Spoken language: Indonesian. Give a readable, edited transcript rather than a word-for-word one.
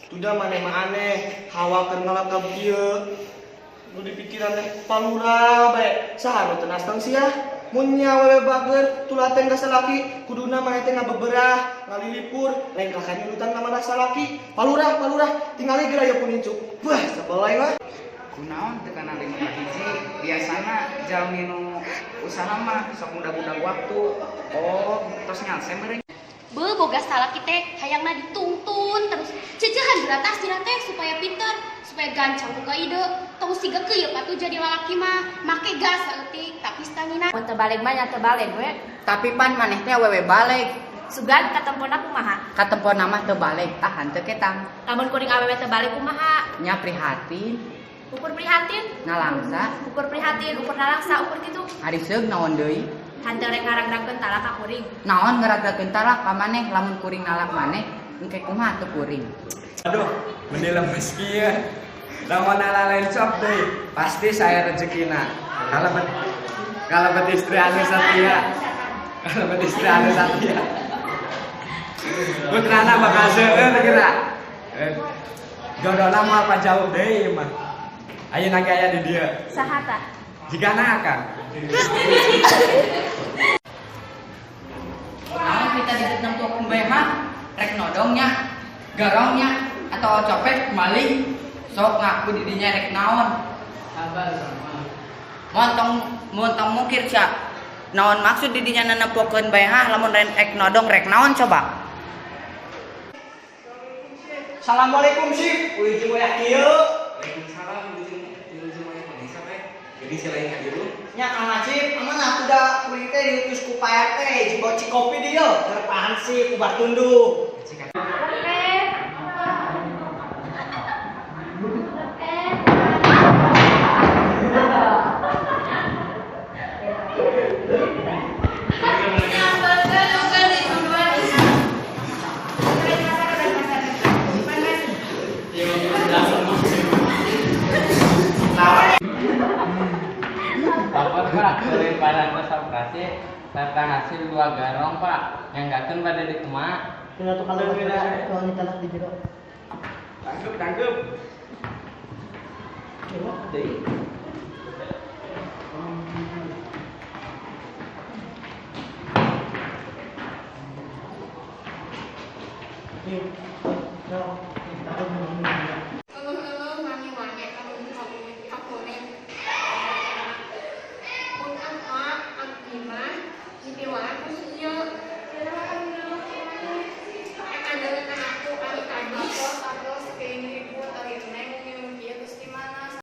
Sudah maneh hawa kenal ka kieu. Nu dipikiran teh palura bae. Saha nu teu nasteng sia? Mun nya wewe bager tulah teh ka salaki, kuduna maneh teh ngabeberah, ngalilipur, lain ka kanyurutan ka salaki. Palurah, tingali geura ya pun incuk. Wah, sabelai mah. Kunaon teu kana lima hiji, biasana jalmi nu usaha mah sok mudah-mudah waktu. Oh, tos ngalse meureun. Boga salaki teh hayangna dituntun terus cecehan beratas dina teh supaya pinter, supaya gancang buka ide. Tong siga keuyeuk atuh jadi lalaki mah, make gas saeutik tapi stamina. Mun teu balik mah nya teu balik we. Tapi pan maneh teh awewe balik. Sugan katemponna kumaha? Katemponna mah teu balik, tahan teu ketang. Lamun kuring awewe teu balik kumaha? Nya prihatin, Ukur prihatin, nalangsa, ukur prihatin, ukur nalaksa, ukur kitu. ari seug naon deui? Hanteu rek ngaragdakeun talak ka kuring. Naon ngaragdakeun talak ka maneh lamun kuring nalak maneh, engke kumaha teu kuring. Aduh, meni lemes kieu. Lamun lain sok deui, pasti saya rezekina. Kalebet istri anu satia. Kalebet istri anu satia. Putrana bakal seueur geura. Jodohna mah apa jauh deui mah. Ayeuna ge aya di dieu. Saha tah? Jigana Kang. Naon kita ditemtukeun bae mah rek nodongnya, garongnya atau copet maling sok ngaku di dinya rek naon. Sabar sama. Montong mukir cia. Naon maksud di dinya nenepokeun bae lamun rek nodong rek naon coba? Assalamualaikum sih, ujung wayak kieu. Waalaikumsalam ujung wayak bisa teh. Jadi selain ka dieu. Nya Kang Acip, aman atuh da kuring teh diutus ku Pak RT, jiboci kopi dieu. Terpahan sih ku Batundu. Bapak Pak, selain pada besar kasih, saya hasil 2 garong Pak, yang gaten pada di emak. Tina tuh kalau beda kalau talak di jero. Tangkep. Yuk, no, kita